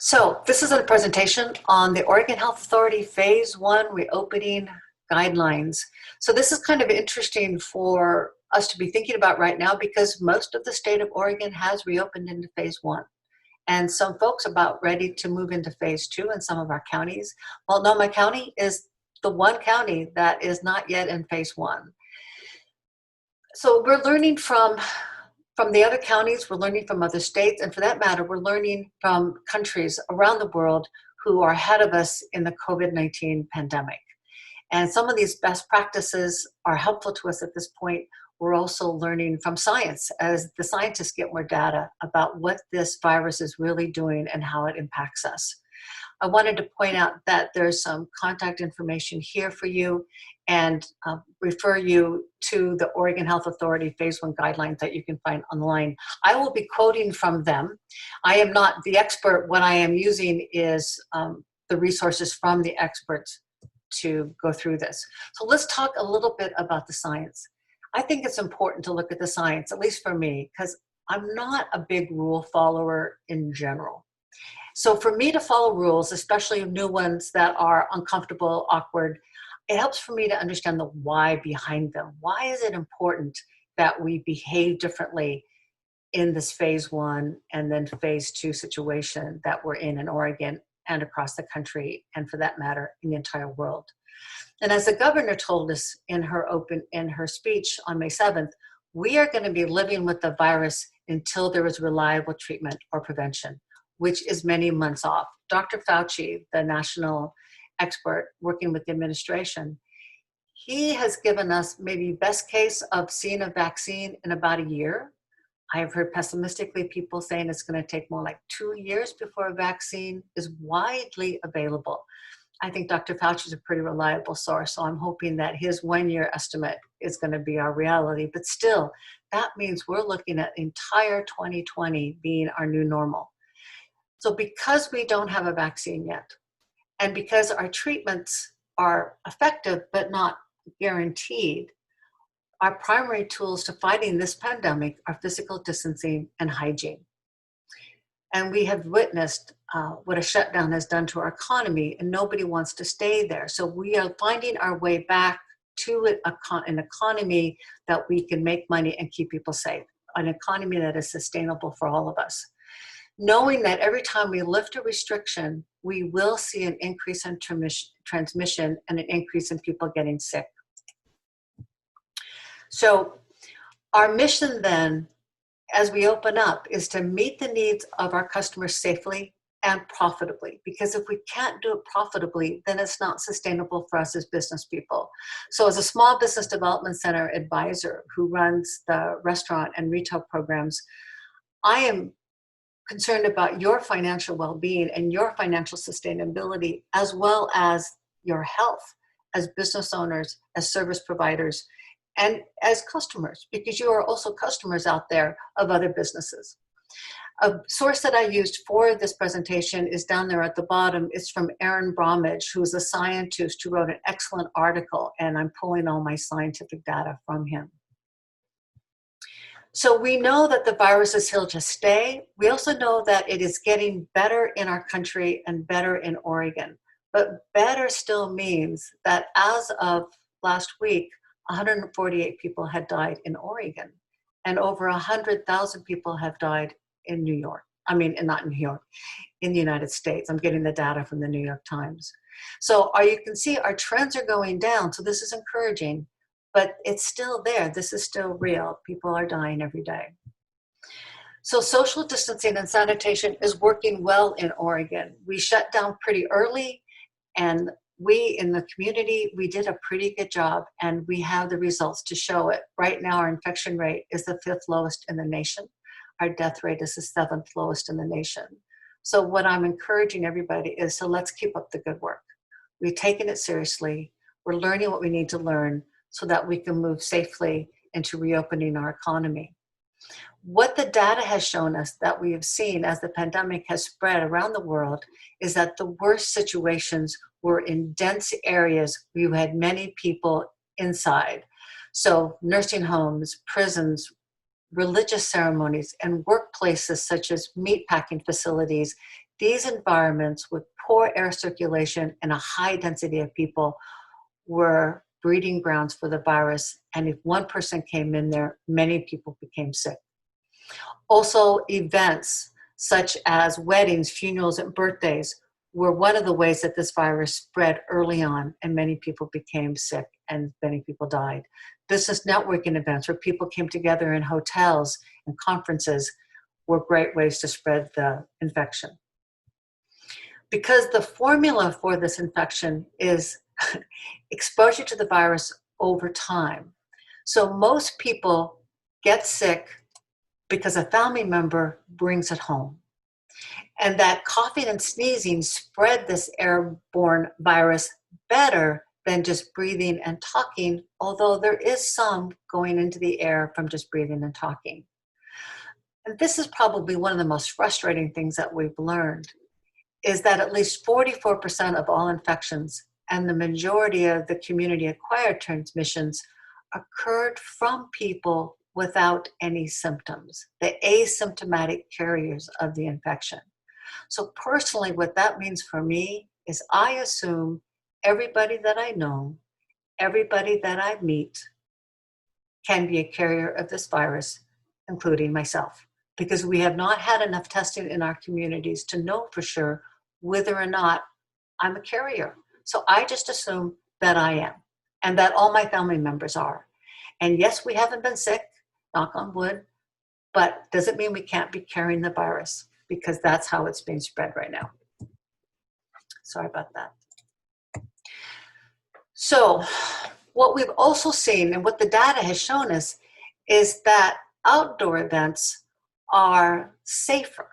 So this is a presentation on the Oregon Health Authority Phase 1 reopening guidelines. So this is kind of interesting for us to be thinking about right now because most of the state of Oregon has reopened into Phase 1. And some folks are about ready to move into Phase 2 in some of our counties. Well, no, my county is the one county that is not yet in Phase 1. So we're learning from the other counties, we're learning from other states, and for that matter, we're learning from countries around the world who are ahead of us in the COVID-19 pandemic. And some of these best practices are helpful to us at this point. We're also learning from science as the scientists get more data about what this virus is really doing and how it impacts us. I wanted to point out that there's some contact information here for you and refer you to the Oregon Health Authority Phase 1 guidelines that you can find online. I will be quoting from them. I am not the expert. What I am using is the resources from the experts to go through this. So let's talk a little bit about the science. I think it's important to look at the science, at least for me, because I'm not a big rule follower in general. So for me to follow rules, especially new ones that are uncomfortable, awkward, it helps for me to understand the why behind them. Why is it important that we behave differently in this Phase 1 and then Phase 2 situation that we're in Oregon and across the country, and for that matter, in the entire world? And as the governor told us in her speech on May 7th, we are going to be living with the virus until there is reliable treatment or prevention, which is many months off. Dr. Fauci, the national expert working with the administration, he has given us maybe best case of seeing a vaccine in about a year. I have heard pessimistically people saying it's going to take more like 2 years before a vaccine is widely available. I think Dr. Fauci is a pretty reliable source, so I'm hoping that his 1-year estimate is going to be our reality. But still, that means we're looking at entire 2020 being our new normal. So because we don't have a vaccine yet, and because our treatments are effective but not guaranteed, our primary tools to fighting this pandemic are physical distancing and hygiene. And we have witnessed what a shutdown has done to our economy, and nobody wants to stay there. So we are finding our way back to an economy that we can make money and keep people safe, an economy that is sustainable for all of us. Knowing that every time we lift a restriction, we will see an increase in transmission and an increase in people getting sick. So our mission then, as we open up, is to meet the needs of our customers safely and profitably. Because if we can't do it profitably, then it's not sustainable for us as business people. So as a small business development center advisor who runs the restaurant and retail programs, I am concerned about your financial well-being and your financial sustainability, as well as your health as business owners, as service providers, and as customers, because you are also customers out there of other businesses. A source that I used for this presentation is down there at the bottom. It's from Aaron Bromwich, who is a scientist who wrote an excellent article, and I'm pulling all my scientific data from him. So we know that the virus is here to stay. We also know that it is getting better in our country and better in Oregon. But better still means that as of last week, 148 people had died in Oregon, and over 100,000 people have died in New York. I mean, not in New York, in the United States. I'm getting the data from the New York Times. So you can see our trends are going down. So this is encouraging. But it's still there. This is still real. People are dying every day. So social distancing and sanitation is working well in Oregon. We shut down pretty early, and we in the community, we did a pretty good job, and we have the results to show it. Right now, our infection rate is the 5th lowest in the nation. Our death rate is the 7th lowest in the nation. So what I'm encouraging everybody is, so let's keep up the good work. We've taken it seriously. We're learning what we need to learn, so that we can move safely into reopening our economy. What the data has shown us that we have seen as the pandemic has spread around the world is that the worst situations were in dense areas where you had many people inside. So nursing homes, prisons, religious ceremonies, and workplaces such as meatpacking facilities, These environments with poor air circulation and a high density of people were breeding grounds for the virus. And if one person came in there, many people became sick. Also, events such as weddings, funerals, and birthdays were one of the ways that this virus spread early on, and many people became sick and many people died. Business networking events where people came together in hotels and conferences were great ways to spread the infection. Because the formula for this infection is exposure to the virus over time. So most people get sick because a family member brings it home. And that coughing and sneezing spread this airborne virus better than just breathing and talking, although there is some going into the air from just breathing and talking. And this is probably one of the most frustrating things that we've learned, is that at least 44% of all infections and the majority of the community-acquired transmissions occurred from people without any symptoms, the asymptomatic carriers of the infection. So personally, what that means for me is I assume everybody that I know, everybody that I meet can be a carrier of this virus, including myself, because we have not had enough testing in our communities to know for sure whether or not I'm a carrier. So I just assume that I am and that all my family members are. And yes, we haven't been sick, knock on wood, but doesn't mean we can't be carrying the virus, because that's how it's being spread right now. Sorry about that. So what we've also seen and what the data has shown us is that outdoor events are safer.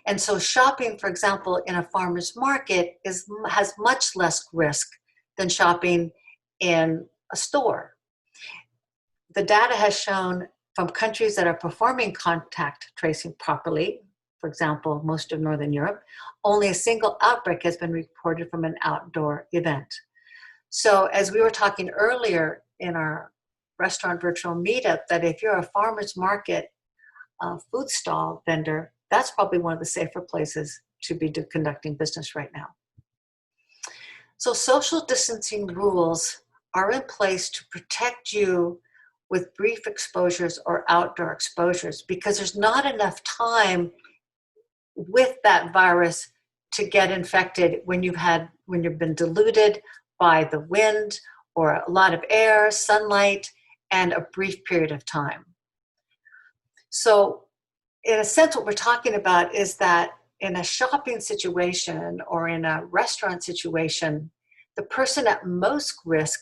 And so shopping, for example, in a farmer's market has much less risk than shopping in a store. The data has shown from countries that are performing contact tracing properly, for example, most of Northern Europe, only a single outbreak has been reported from an outdoor event. So as we were talking earlier in our restaurant virtual meetup, that if you're a farmer's market food stall vendor, that's probably one of the safer places to be conducting business right now. So social distancing rules are in place to protect you with brief exposures or outdoor exposures, because there's not enough time with that virus to get infected when you've been diluted by the wind or a lot of air, sunlight, and a brief period of time. So in a sense, what we're talking about is that in a shopping situation or in a restaurant situation, the person at most risk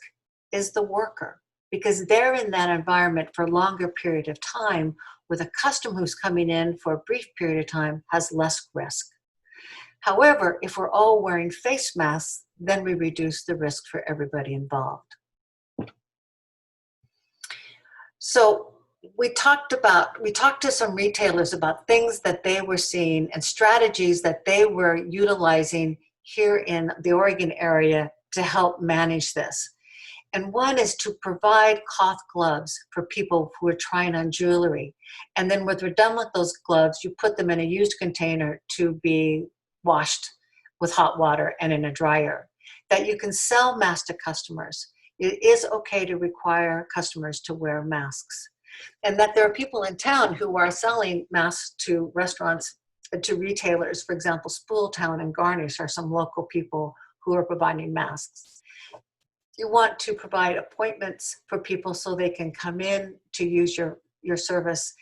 is the worker, because they're in that environment for a longer period of time, where the customer who's coming in for a brief period of time has less risk. However, if we're all wearing face masks, then we reduce the risk for everybody involved. So we talked to some retailers about things that they were seeing and strategies that they were utilizing here in the Oregon area to help manage this. And one is to provide cloth gloves for people who are trying on jewelry. And then when they're done with those gloves, you put them in a used container to be washed with hot water and in a dryer. That you can sell masks to customers. It is okay to require customers to wear masks. And that there are people in town who are selling masks to restaurants, to retailers. For example, Spooltown and Garnish are some local people who are providing masks. You want to provide appointments for people so they can come in to use your service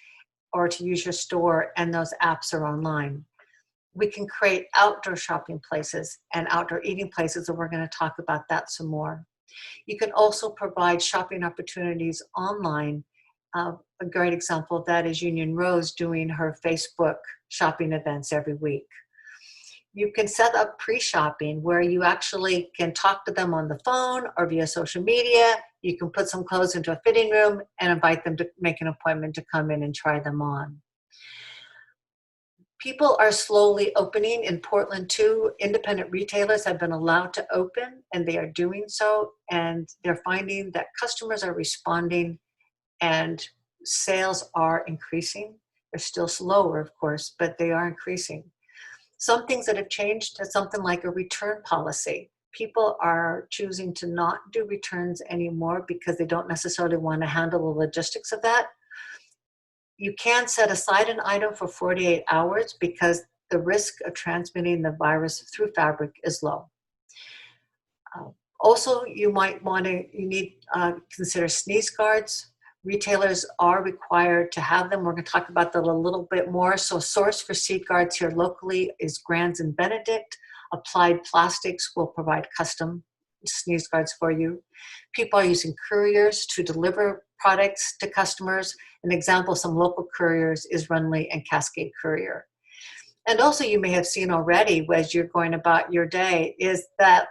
or to use your store, and those apps are online. We can create outdoor shopping places and outdoor eating places, and we're going to talk about that some more. You can also provide shopping opportunities online. A great example of that is Union Rose doing her Facebook shopping events every week. You can set up pre-shopping where you actually can talk to them on the phone or via social media. You can put some clothes into a fitting room and invite them to make an appointment to come in and try them on. People are slowly opening in Portland too. Independent retailers have been allowed to open, and they are doing so. And they're finding that customers are responding and sales are increasing. They're still slower, of course, but they are increasing. Some things that have changed is something like a return policy. People are choosing to not do returns anymore because they don't necessarily want to handle the logistics of that. You can set aside an item for 48 hours because the risk of transmitting the virus through fabric is low. Also, you need consider sneeze guards. Retailers are required to have them. We're going to talk about that a little bit more. So, a source for seat guards here locally is Grands and Benedict. Applied Plastics will provide custom sneeze guards for you. People are using couriers to deliver products to customers. An example of some local couriers is Runley and Cascade Courier. And also, you may have seen already as you're going about your day is that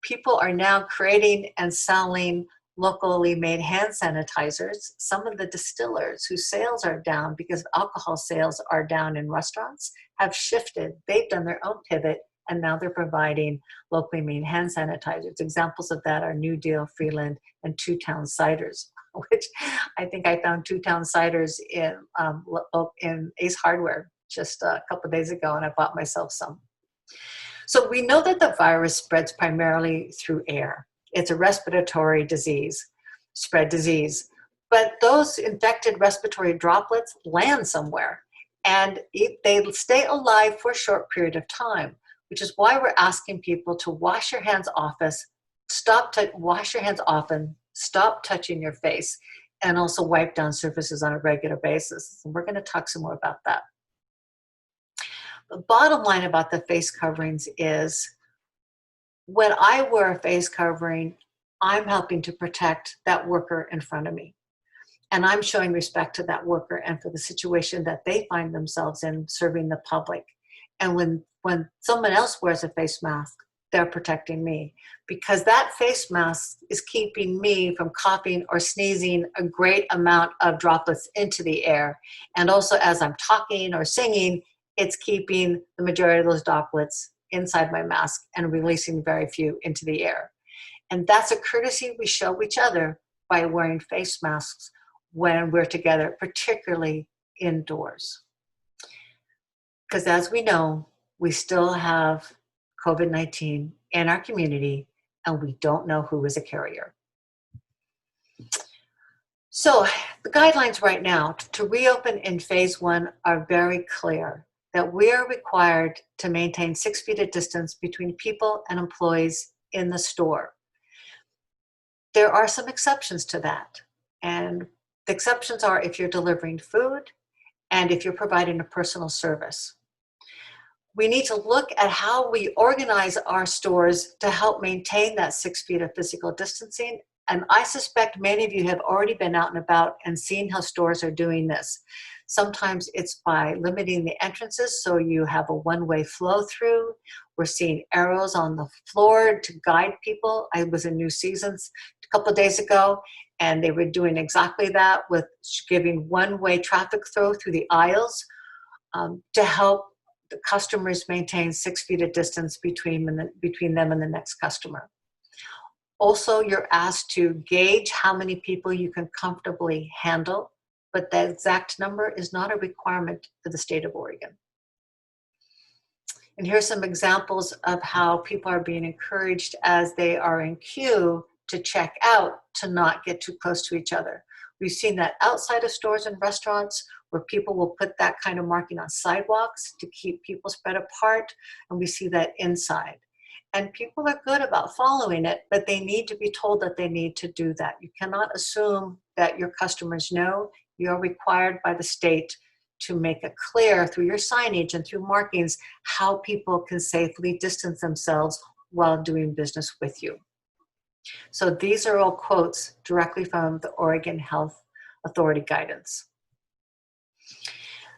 people are now creating and selling locally made hand sanitizers. Some of the distillers whose sales are down because alcohol sales are down in restaurants have shifted. They've done their own pivot, and now they're providing locally made hand sanitizers. Examples of that are New Deal, Freeland, and Two Town Ciders, which I think I found Two Town Ciders in Ace Hardware just a couple of days ago, and I bought myself some. So we know that the virus spreads primarily through air. It's a respiratory disease, spread disease. But those infected respiratory droplets land somewhere, and they stay alive for a short period of time, which is why we're asking people to wash your hands often, wash your hands often, stop touching your face, and also wipe down surfaces on a regular basis. And we're going to talk some more about that. The bottom line about the face coverings is when I wear a face covering, I'm helping to protect that worker in front of me. And I'm showing respect to that worker and for the situation that they find themselves in serving the public. And when someone else wears a face mask, they're protecting me because that face mask is keeping me from coughing or sneezing a great amount of droplets into the air. And also as I'm talking or singing, it's keeping the majority of those droplets inside my mask and releasing very few into the air. And that's a courtesy we show each other by wearing face masks when we're together, particularly indoors. Because as we know, we still have COVID-19 in our community, and we don't know who is a carrier. So the guidelines right now to reopen in phase 1 are very clear. That we are required to maintain 6 feet of distance between people and employees in the store. There are some exceptions to that. And the exceptions are if you're delivering food and if you're providing a personal service. We need to look at how we organize our stores to help maintain that 6 feet of physical distancing. And I suspect many of you have already been out and about and seen how stores are doing this. Sometimes it's by limiting the entrances so you have a one-way flow through. We're seeing arrows on the floor to guide people. I was in New Seasons a couple of days ago, and they were doing exactly that with giving one-way traffic flow through the aisles to help the customers maintain 6 feet of distance between them and the next customer. Also, you're asked to gauge how many people you can comfortably handle, but that exact number is not a requirement for the state of Oregon. And here's some examples of how people are being encouraged as they are in queue to check out to not get too close to each other. We've seen that outside of stores and restaurants where people will put that kind of marking on sidewalks to keep people spread apart, and we see that inside. And people are good about following it, but they need to be told that they need to do that. You cannot assume that your customers know. You're required by the state to make it clear through your signage and through markings how people can safely distance themselves while doing business with you. So these are all quotes directly from the Oregon Health Authority guidance.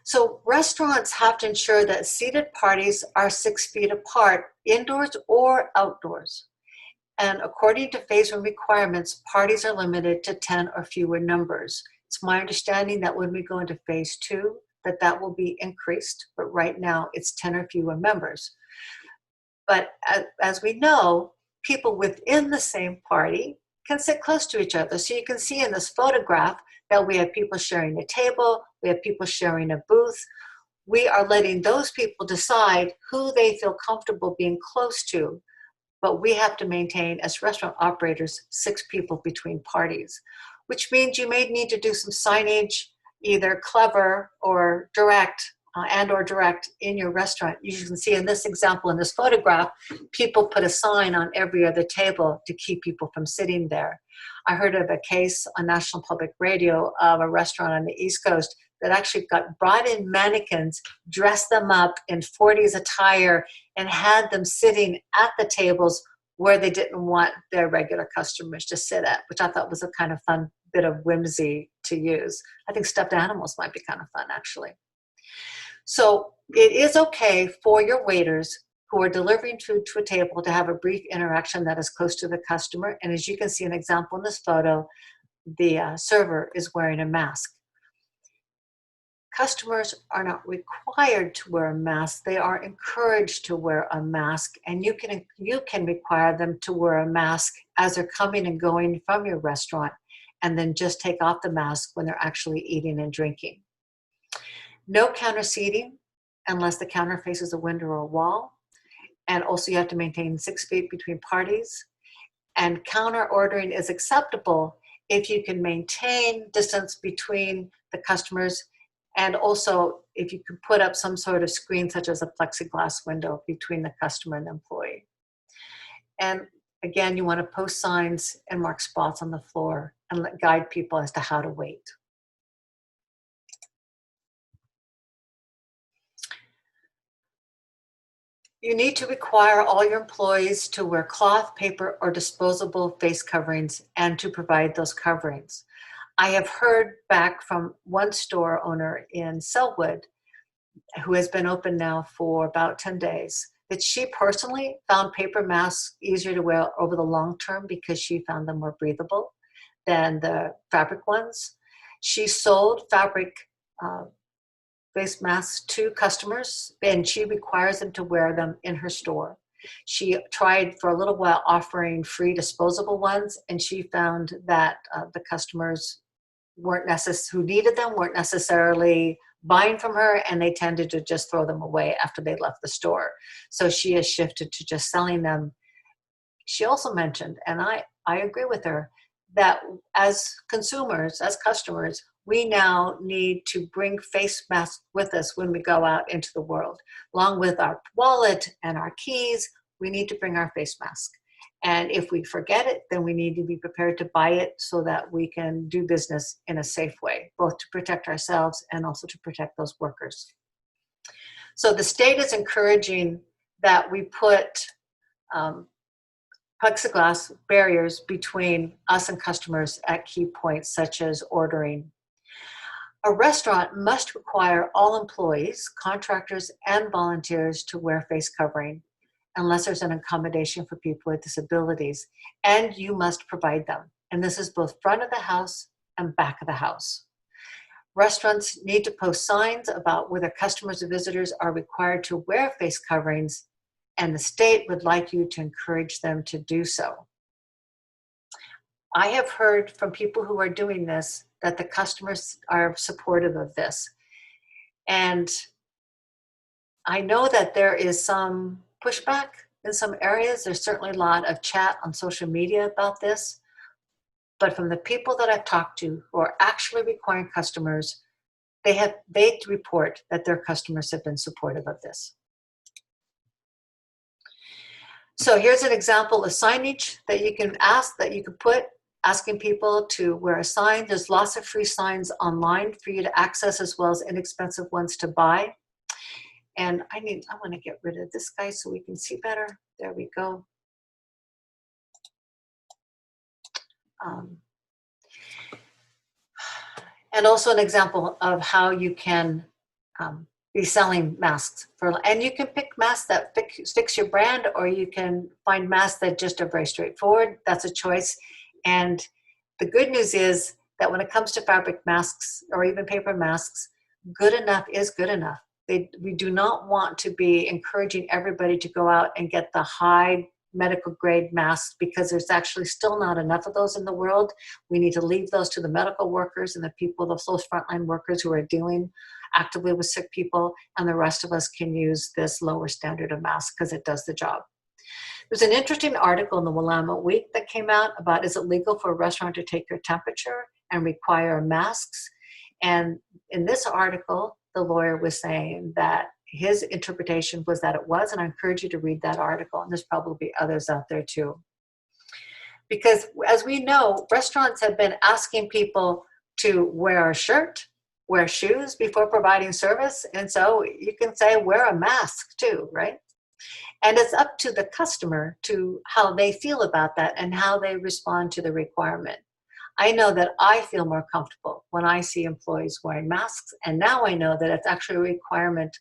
So restaurants have to ensure that seated parties are 6 feet apart, indoors or outdoors. And according to phase 1 requirements, parties are limited to 10 or fewer numbers. It's my understanding that when we go into phase 2, that will be increased, but right now it's 10 or fewer members. But as we know, people within the same party can sit close to each other. So you can see in this photograph that we have people sharing a table, we have people sharing a booth. we are letting those people decide who they feel comfortable being close to, but we have to maintain, as restaurant operators, 6 people between parties, which means you may need to do some signage, either clever or direct, direct in your restaurant. You can see in this example, in this photograph, people put a sign on every other table to keep people from sitting there. I heard of a case on National Public Radio of a restaurant on the East Coast that actually brought in mannequins, dressed them up in 40s attire, and had them sitting at the tables where they didn't want their regular customers to sit at, which I thought was a kind of fun bit of whimsy to use. I think stuffed animals might be kind of fun, actually. So it is okay for your waiters who are delivering food to a table to have a brief interaction that is close to the customer. And as you can see an example in this photo, the server is wearing a mask. Customers are not required to wear a mask. They are encouraged to wear a mask, and you can require them to wear a mask as they're coming and going from your restaurant, and then just take off the mask when they're actually eating and drinking. No counter seating unless the counter faces a window or a wall. And also you have to maintain 6 feet between parties. And counter ordering is acceptable if you can maintain distance between the customers, and also if you can put up some sort of screen such as a plexiglass window between the customer and the employee. And again, you want to post signs and mark spots on the floor and guide people as to how to wait. You need to require all your employees to wear cloth, paper, or disposable face coverings and to provide those coverings. I have heard back from one store owner in Selwood, who has been open now for about 10 days, that she personally found paper masks easier to wear over the long term because she found them more breathable than the fabric ones. She sold fabric face masks to customers, and she requires them to wear them in her store. She tried for a little while offering free disposable ones, and she found that the customers who needed them weren't necessarily buying from her, and they tended to just throw them away after they left the store. So she has shifted to just selling them. She also mentioned, and I agree with her, that as consumers, as customers, we now need to bring face masks with us when we go out into the world. Along with our wallet and our keys, we need to bring our face mask. And if we forget it, then we need to be prepared to buy it so that we can do business in a safe way, both to protect ourselves and also to protect those workers. So the state is encouraging that we put plexiglass barriers between us and customers at key points such as ordering. A restaurant must require all employees, contractors, and volunteers to wear face covering unless there's an accommodation for people with disabilities, and you must provide them. And this is both front of the house and back of the house. Restaurants need to post signs about whether customers or visitors are required to wear face coverings, and the state would like you to encourage them to do so. I have heard from people who are doing this that the customers are supportive of this. And I know that there is some pushback in some areas. There's certainly a lot of chat on social media about this. But from the people that I've talked to who are actually requiring customers, they report that their customers have been supportive of this. So here's an example of signage that you can put, asking people to wear a sign. There's lots of free signs online for you to access, as well as inexpensive ones to buy. And I want to get rid of this guy so we can see better. There we go. And also an example of how you can be selling masks. And you can pick masks that fix your brand, or you can find masks that just are very straightforward. That's a choice. And the good news is that when it comes to fabric masks or even paper masks, good enough is good enough. We do not want to be encouraging everybody to go out and get the high medical grade masks because there's actually still not enough of those in the world. We need to leave those to the medical workers and the people, those frontline workers who are dealing actively with sick people, and the rest of us can use this lower standard of masks because it does the job. There's an interesting article in the Willamette Week that came out about, is it legal for a restaurant to take your temperature and require masks? And in this article, the lawyer was saying that his interpretation was that it was, and I encourage you to read that article, and there's probably others out there too. Because as we know, restaurants have been asking people to wear a shirt, wear shoes before providing service, and so you can say wear a mask too, right? And it's up to the customer to how they feel about that and how they respond to the requirement. I know that I feel more comfortable when I see employees wearing masks, and now I know that it's actually a requirement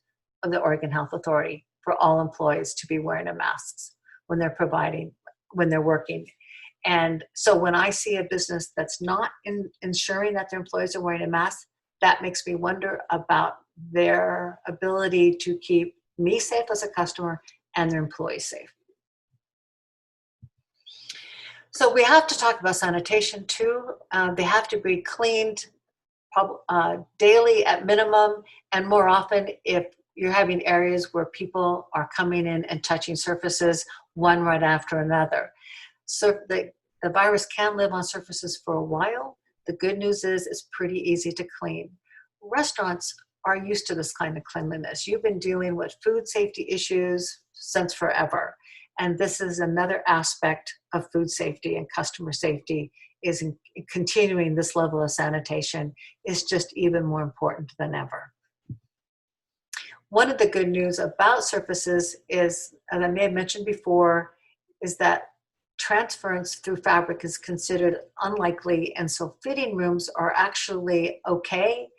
of the Oregon Health Authority for all employees to be wearing a mask when they're working. And so when I see a business that's not ensuring that their employees are wearing a mask, that makes me wonder about their ability to keep me safe as a customer and their employees safe. So we have to talk about sanitation too. They have to be cleaned daily at minimum, and more often if you're having areas where people are coming in and touching surfaces one right after another. So the virus can live on surfaces for a while. The good news is it's pretty easy to clean. Restaurants are used to this kind of cleanliness. You've been dealing with food safety issues since forever. And this is another aspect of food safety and customer safety, is in continuing this level of sanitation is just even more important than ever. One of the good news about surfaces is, as I may have mentioned before, is that transference through fabric is considered unlikely, and so fitting rooms are actually okay,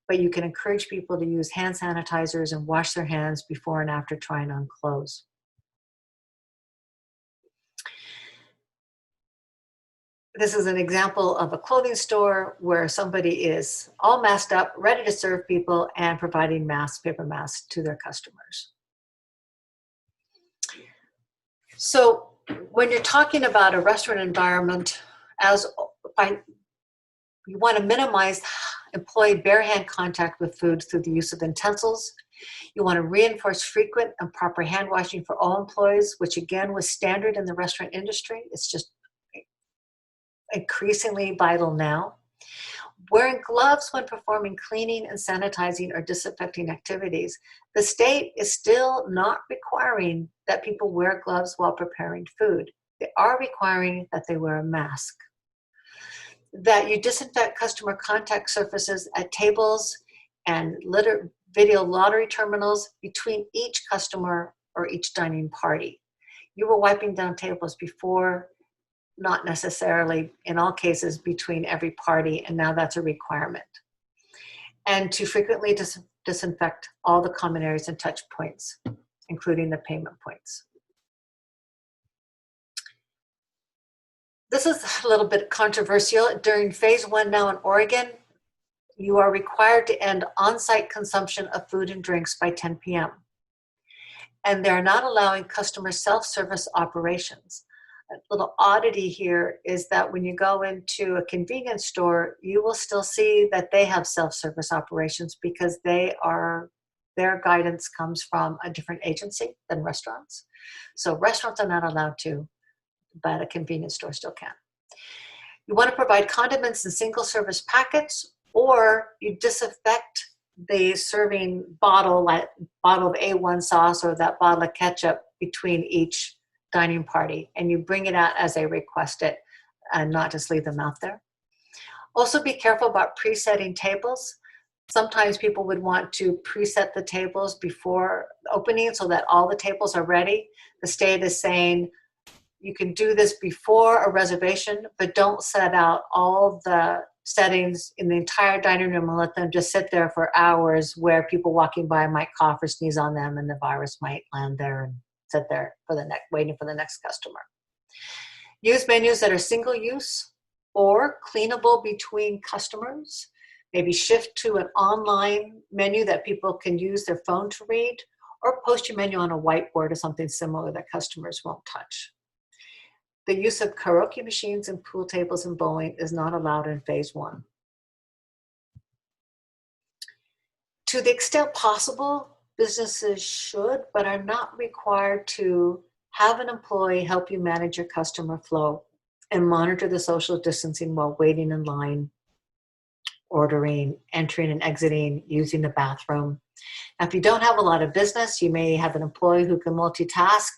but you can encourage people to use hand sanitizers and wash their hands before and after trying on clothes. This is an example of a clothing store where somebody is all masked up, ready to serve people, and providing masks, paper masks to their customers. So when you're talking about a restaurant environment, you want to minimize employee bare hand contact with food through the use of utensils. You want to reinforce frequent and proper hand washing for all employees, which again was standard in the restaurant industry. It's just increasingly vital now. Wearing gloves when performing cleaning and sanitizing or disinfecting activities. The state is still not requiring that people wear gloves while preparing food. They are requiring that they wear a mask. That you disinfect customer contact surfaces at tables and video lottery terminals between each customer or each dining party. You were wiping down tables before, not necessarily in all cases between every party, and now that's a requirement. And to frequently disinfect all the common areas and touch points, including the payment points. This is a little bit controversial. During phase 1 now in Oregon, you are required to end on-site consumption of food and drinks by 10 p.m. And they're not allowing customer self-service operations. A little oddity here is that when you go into a convenience store, you will still see that they have self-service operations because their guidance comes from a different agency than restaurants. So restaurants are not allowed to, but a convenience store still can. You want to provide condiments in single service packets, or you disinfect the serving bottle, like bottle of A1 sauce or that bottle of ketchup between each dining party, and you bring it out as they request it and not just leave them out there. Also be careful about presetting tables. Sometimes people would want to preset the tables before opening so that all the tables are ready. The state is saying you can do this before a reservation, but don't set out all the settings in the entire dining room and let them just sit there for hours where people walking by might cough or sneeze on them and the virus might land there and sit there for waiting for the next customer. Use menus that are single use or cleanable between customers. Maybe shift to an online menu that people can use their phone to read, or post your menu on a whiteboard or something similar that customers won't touch. The use of karaoke machines and pool tables and bowling is not allowed in phase one. To the extent possible, businesses should, but are not required to have an employee help you manage your customer flow and monitor the social distancing while waiting in line, ordering, entering and exiting, using the bathroom. Now, if you don't have a lot of business, you may have an employee who can multitask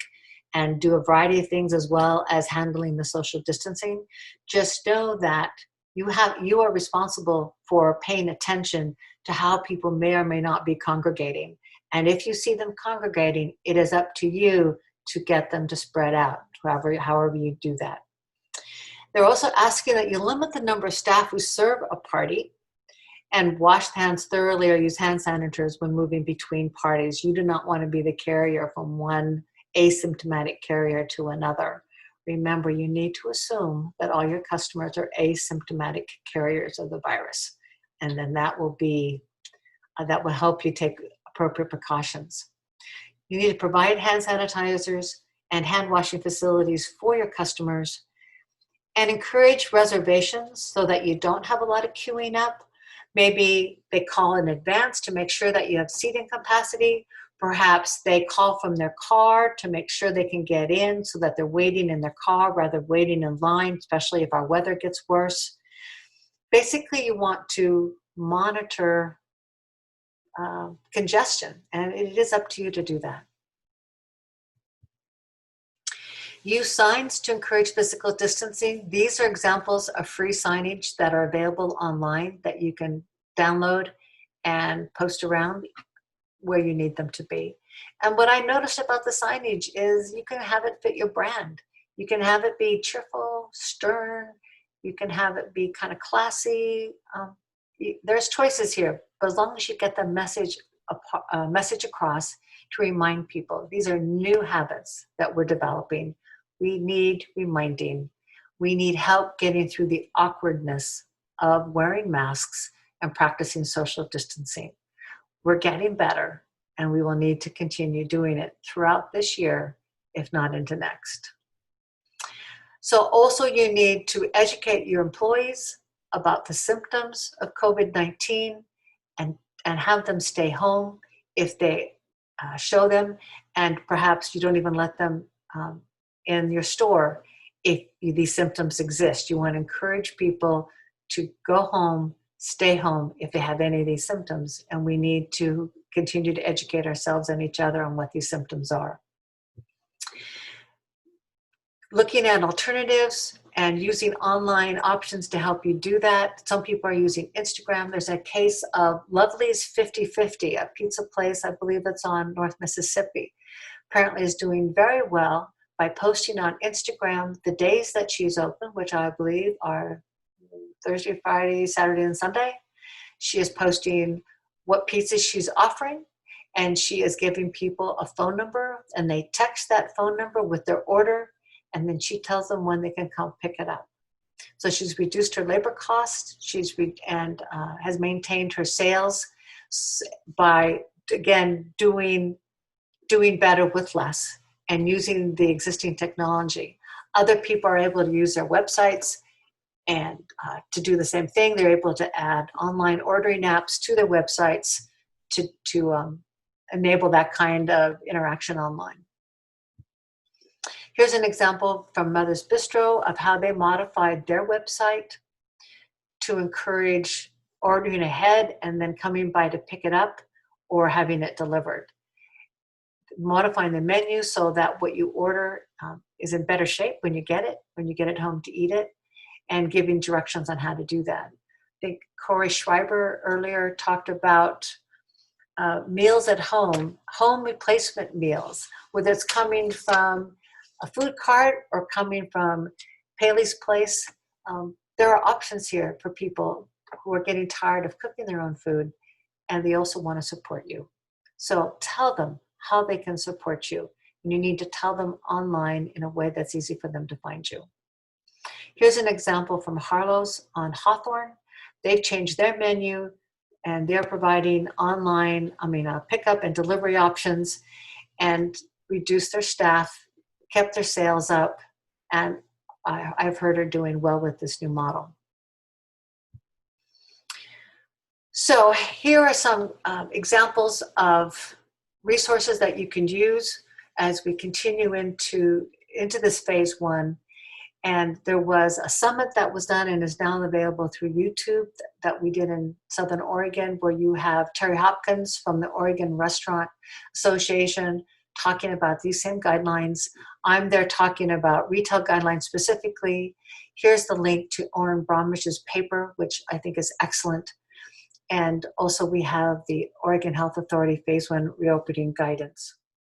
and do a variety of things as well as handling the social distancing. Just know that you are responsible for paying attention to how people may or may not be congregating. And if you see them congregating, it is up to you to get them to spread out, however you do that. They're also asking that you limit the number of staff who serve a party and wash hands thoroughly or use hand sanitizers when moving between parties. You do not want to be the carrier from one asymptomatic carrier to another. Remember, you need to assume that all your customers are asymptomatic carriers of the virus. And then that will help you take appropriate precautions. You need to provide hand sanitizers and hand washing facilities for your customers and encourage reservations so that you don't have a lot of queuing up. Maybe they call in advance to make sure that you have seating capacity. Perhaps they call from their car to make sure they can get in so that they're waiting in their car rather than waiting in line, especially if our weather gets worse. Basically, you want to monitor congestion, and it is up to you to do that. Use signs to encourage physical distancing. These are examples of free signage that are available online that you can download and post around where you need them to be. And what I noticed about the signage is you can have it fit your brand. You can have it be cheerful, stern. You can have it be kind of classy. There's choices here, but as long as you get the message across to remind people. These are new habits that we're developing. We need reminding. We need help getting through the awkwardness of wearing masks and practicing social distancing. We're getting better, and we will need to continue doing it throughout this year, if not into next. So also you need to educate your employees about the symptoms of COVID-19 and have them stay home if they show them, and perhaps you don't even let them in your store if these symptoms exist. You want to encourage people to go home, stay home if they have any of these symptoms, and we need to continue to educate ourselves and each other on what these symptoms are. Looking at alternatives and using online options to help you do that. Some people are using Instagram. There's a case of Lovely's 50/50, a pizza place, I believe it's on North Mississippi. Apparently is doing very well by posting on Instagram the days that she's open, which I believe are Thursday, Friday, Saturday, and Sunday. She is posting what pizzas she's offering, and she is giving people a phone number, and they text that phone number with their order, and then she tells them when they can come pick it up. So she's reduced her labor costs, has maintained her sales by, again, doing better with less and using the existing technology. Other people are able to use their websites and to do the same thing. They're able to add online ordering apps to their websites to enable that kind of interaction online. Here's an example from Mother's Bistro of how they modified their website to encourage ordering ahead and then coming by to pick it up or having it delivered. Modifying the menu so that what you order is in better shape when you get it home to eat it, and giving directions on how to do that. I think Corey Schreiber earlier talked about meals at home replacement meals, whether it's coming from a food cart or coming from Paley's Place. There are options here for people who are getting tired of cooking their own food, and they also want to support you. So tell them how they can support you, and you need to tell them online in a way that's easy for them to find you. Here's an example from Harlow's on Hawthorne. They've changed their menu, and they're providing online, pickup and delivery options, and reduced their staff, kept their sales up, and I've heard are doing well with this new model. So here are some examples of resources that you can use as we continue into this phase one. And there was a summit that was done and is now available through YouTube that we did in Southern Oregon, where you have Terry Hopkins from the Oregon Restaurant Association talking about these same guidelines. I'm there talking about retail guidelines specifically. Here's the link to Oren Bromwich's paper, which I think is excellent. And also we have the Oregon Health Authority Phase 1 reopening guidance.